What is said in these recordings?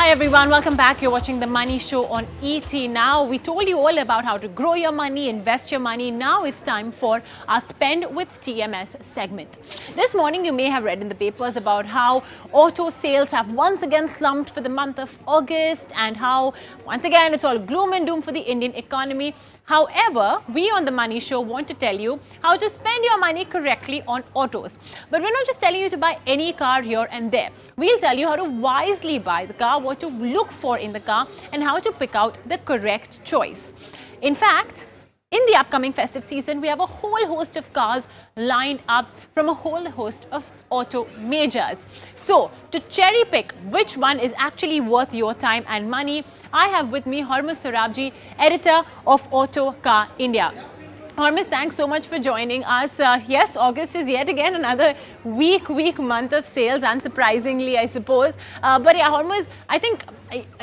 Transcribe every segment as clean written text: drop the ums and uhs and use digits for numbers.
Hi everyone, welcome back. You're watching The Money Show on ET Now. We told you all about how to grow your money, invest your money. Now it's time for our Spend with TMS segment. This morning you may have read in the papers about how auto sales have once again slumped for the month of August and how once again it's all gloom and doom for the Indian economy. However, we on The Money Show want to tell you how to spend your money correctly on autos. But we're not just telling you to buy any car here and there. We'll tell you how to wisely buy the car, what to look for in the car, and how to pick out the correct choice. In fact, in the upcoming festive season, we have a whole host of cars lined up from a whole host of auto majors. So, to cherry pick which one is actually worth your time and money, I have with me Hormazd Sorabjee, editor of Auto Car India. Hormazd, thanks so much for joining us. Yes, August is yet again another weak month of sales, unsurprisingly, I suppose. But yeah, Hormazd, I think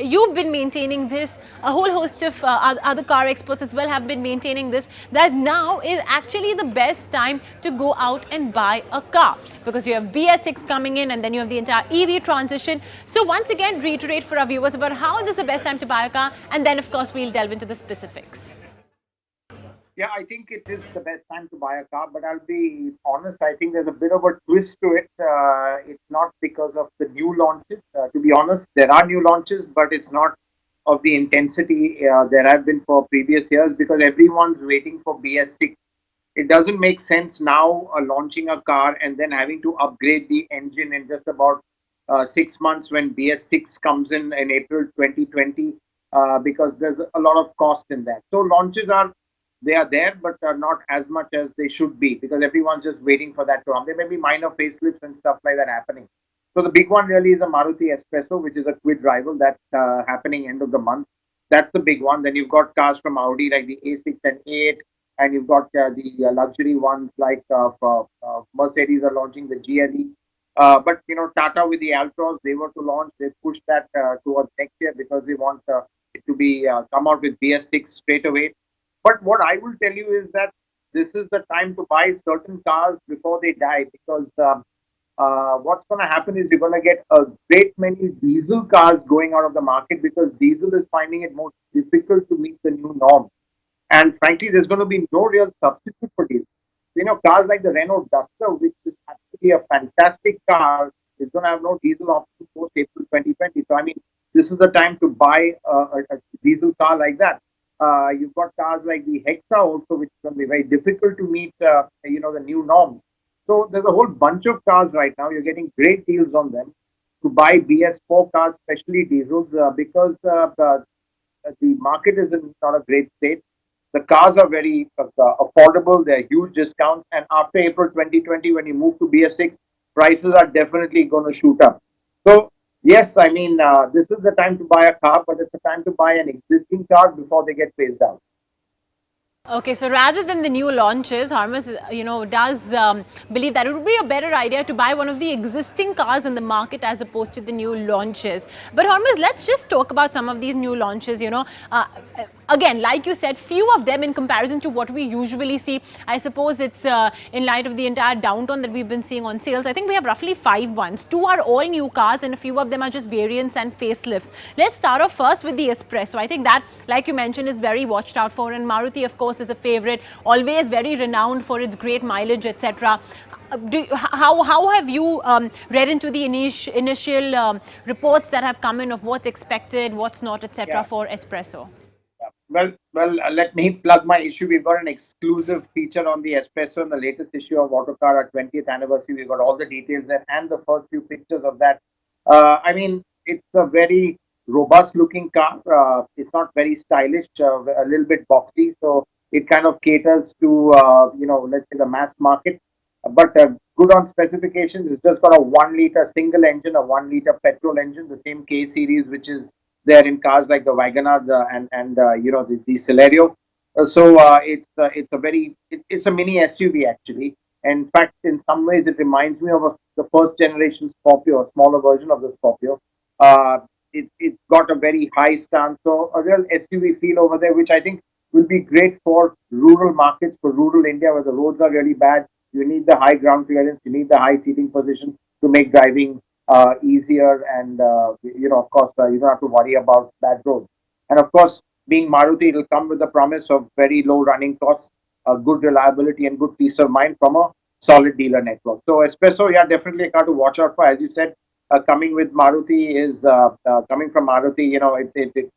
you've been maintaining this. A whole host of other car experts as well have been maintaining this, that now is actually the best time to go out and buy a car because you have BS6 coming in and then you have the entire EV transition. So once again, reiterate for our viewers about how this is the best time to buy a car, and then of course we'll delve into the specifics. Yeah, I think it is the best time to buy a car, but I'll be honest, I think there's a bit of a twist to it. It's not because of the new launches. To be honest, there are new launches, but it's not of the intensity there have been for previous years because everyone's waiting for BS6. It doesn't make sense now launching a car and then having to upgrade the engine in just about 6 months when BS6 comes in April 2020 because there's a lot of cost in that. So launches are there, but are not as much as they should be because everyone's just waiting for that to come. There may be minor facelifts and stuff like that happening. So the big one really is a Maruti Espresso, which is a quid rival that's happening end of the month. That's the big one. Then you've got cars from Audi like the A6 and A8, and you've got the luxury ones like Mercedes are launching the GLE. But Tata with the Altroz, they were to launch. They pushed that towards next year because they want it to be come out with BS6 straight away. But what I will tell you is that this is the time to buy certain cars before they die because what's going to happen is you're going to get a great many diesel cars going out of the market because diesel is finding it more difficult to meet the new norm. And frankly, there's going to be no real substitute for diesel. Cars like the Renault Duster, which is actually a fantastic car, is going to have no diesel option post April 2020. So, I mean, this is the time to buy a diesel car like that. You've got cars like the Hexa also, which is going to be very difficult to meet, the new norms. So there's a whole bunch of cars right now. You're getting great deals on them to buy BS4 cars, especially diesels, because the market is in not a great state. The cars are very affordable. They're huge discounts. And after April 2020, when you move to BS6, prices are definitely going to shoot up. So yes, I mean, this is the time to buy a car, but it's the time to buy an existing car before they get phased out. Okay, so rather than the new launches, Hormazd, does believe that it would be a better idea to buy one of the existing cars in the market as opposed to the new launches. But Hormazd, let's just talk about some of these new launches. Again, like you said, few of them in comparison to what we usually see. I suppose it's in light of the entire downturn that we've been seeing on sales. I think we have roughly 5 ones. 2 are all new cars and a few of them are just variants and facelifts. Let's start off first with the Espresso. I think that, like you mentioned, is very watched out for, and Maruti, of course, is a favorite, always very renowned for its great mileage, etc. How have you read into the initial reports that have come in of what's expected, what's not, etc. Yeah. for Espresso? Let me plug my issue. We've got an exclusive feature on the Espresso in the latest issue of Autocar, our 20th anniversary. We've got all the details there and the first few pictures of that. I mean, it's a very robust looking car. It's not very stylish, a little bit boxy. So it kind of caters to, let's say the mass market. But good on specifications. It's just got a 1 liter single engine, a 1 liter petrol engine, the same K series, which is there in cars like the Wagoner the Celerio. It's a mini SUV actually. In fact, in some ways, it reminds me of the first generation Scorpio, a smaller version of the Scorpio. Uh, it's got a very high stance, so a real SUV feel over there, which I think will be great for rural markets, for rural India where the roads are really bad. You need the high ground clearance, you need the high seating position to make driving easier, and of course, you don't have to worry about bad roads. And of course, being Maruti, it will come with the promise of very low running costs, good reliability, and good peace of mind from a solid dealer network. So Espresso, yeah, definitely a car to watch out for. As you said, coming with Maruti is coming from Maruti. It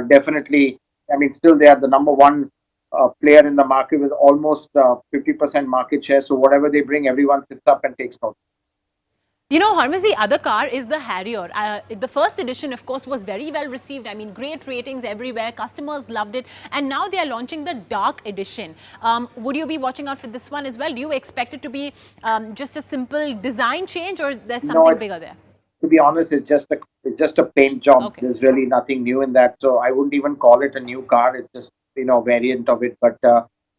definitely. I mean, still they are the number one player in the market with almost 50% market share. So whatever they bring, everyone sits up and takes note. You know, Hormuz, the other car is the Harrier. The first edition, of course, was very well received. I mean, great ratings everywhere. Customers loved it. And now they are launching the Dark Edition. Would you be watching out for this one as well? Do you expect it to be just a simple design change, or there's No, something it's, bigger there? to be honest, it's just a paint job. Okay. There's really nothing new in that. So I wouldn't even call it a new car. It's just variant of it. But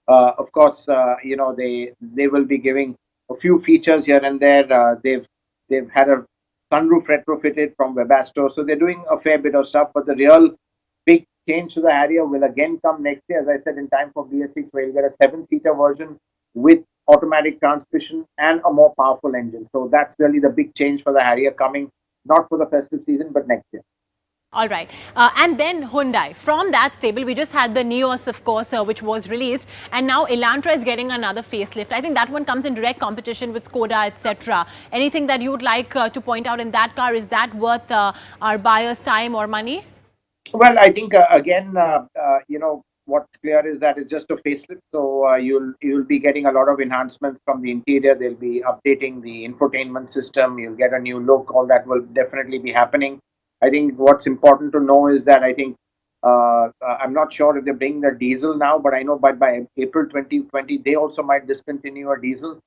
of course, they will be giving a few features here and there. They've had a sunroof retrofitted from Webasto, so they're doing a fair bit of stuff. But the real big change to the Harrier will again come next year, as I said, in time for BS6, where you'll get a seven-seater version with automatic transmission and a more powerful engine. So that's really the big change for the Harrier coming, not for the festive season, but next year. All right. And then Hyundai. From that stable, we just had the Neos, of course, which was released. And now Elantra is getting another facelift. I think that one comes in direct competition with Skoda, etc. Anything that you would like to point out in that car? Is that worth our buyers' time or money? Well, I think again, what's clear is that it's just a facelift. So you'll be getting a lot of enhancements from the interior. They'll be updating the infotainment system. You'll get a new look. All that will definitely be happening. I think what's important to know is that I think I'm not sure if they're bringing the diesel now, but I know by April 2020 they also might discontinue a diesel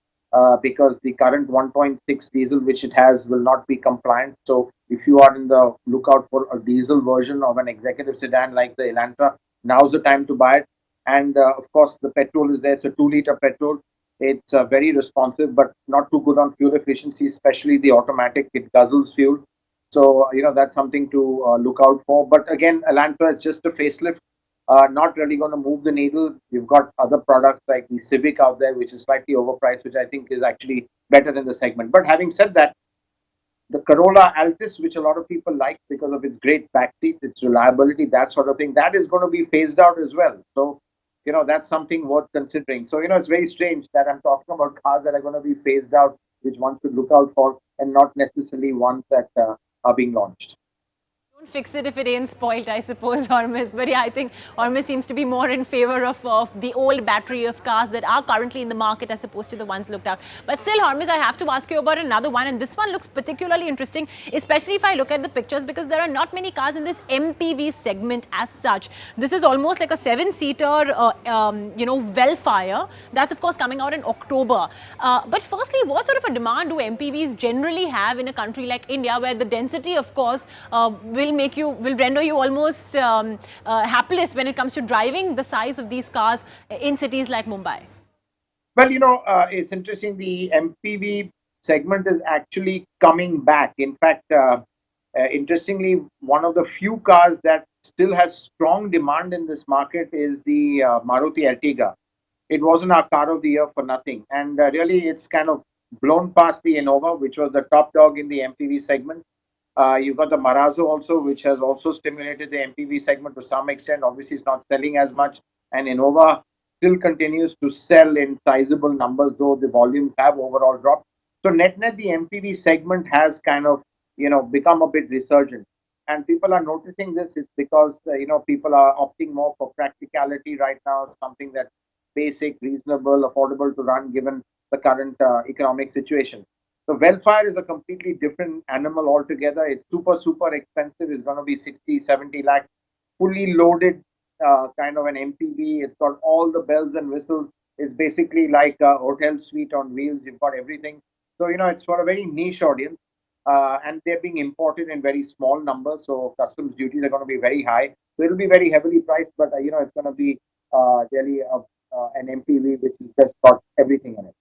because the current 1.6 diesel which it has will not be compliant. So if you are in the lookout for a diesel version of an executive sedan like the Elantra, now's the time to buy it. And of course, the petrol is there. It's a 2 liter petrol. It's very responsive, but not too good on fuel efficiency, especially the automatic. It guzzles fuel. So, that's something to look out for. But again, Elantra is just a facelift, not really going to move the needle. You've got other products like the Civic out there, which is slightly overpriced, which I think is actually better in the segment. But having said that, the Corolla Altis, which a lot of people like because of its great backseat, its reliability, that sort of thing, that is going to be phased out as well. So, that's something worth considering. So, it's very strange that I'm talking about cars that are going to be phased out, which one should look out for, and not necessarily ones that are being launched. Don't fix it if it ain't spoiled, I suppose, Hormuz. But yeah, I think Hormuz seems to be more in favor of the old battery of cars that are currently in the market as opposed to the ones looked out. But still, Hormuz, I have to ask you about another one. And this one looks particularly interesting, especially if I look at the pictures, because there are not many cars in this MPV segment as such. This is almost like a seven-seater, Wellfire. That's, of course, coming out in October. But firstly, what sort of a demand do MPVs generally have in a country like India, where the density, of course, will render you almost hapless when it comes to driving the size of these cars in cities like Mumbai? Well, it's interesting. The MPV segment is actually coming back. In fact, interestingly, one of the few cars that still has strong demand in this market is the Maruti Ertiga. It wasn't our car of the year for nothing. And really, it's kind of blown past the Innova, which was the top dog in the MPV segment. You've got the Marazzo also, which has also stimulated the MPV segment to some extent. Obviously, it's not selling as much. And Innova still continues to sell in sizable numbers, though the volumes have overall dropped. So net-net, the MPV segment has kind of, become a bit resurgent. And people are noticing this. It's because, people are opting more for practicality right now, something that's basic, reasonable, affordable to run given the current economic situation. So Wellfire is a completely different animal altogether. It's super, super expensive. It's going to be 60, 70 lakhs, fully loaded kind of an MPV. It's got all the bells and whistles. It's basically like a hotel suite on wheels. You've got everything. So, it's for a very niche audience. And they're being imported in very small numbers. So customs duties are going to be very high. So it'll be very heavily priced, but, it's going to be really an MPV which has just got everything in it.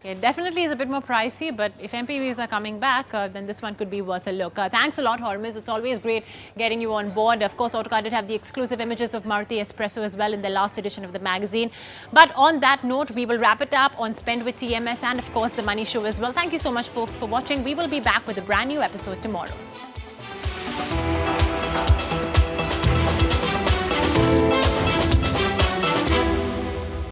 It definitely is a bit more pricey, but if MPVs are coming back, then this one could be worth a look. Thanks a lot, Hormazd. It's always great getting you on board. Of course, Autocar did have the exclusive images of Maruti Espresso as well in the last edition of the magazine. But on that note, we will wrap it up on Spend with TMS and, of course, the Money Show as well. Thank you so much, folks, for watching. We will be back with a brand new episode tomorrow.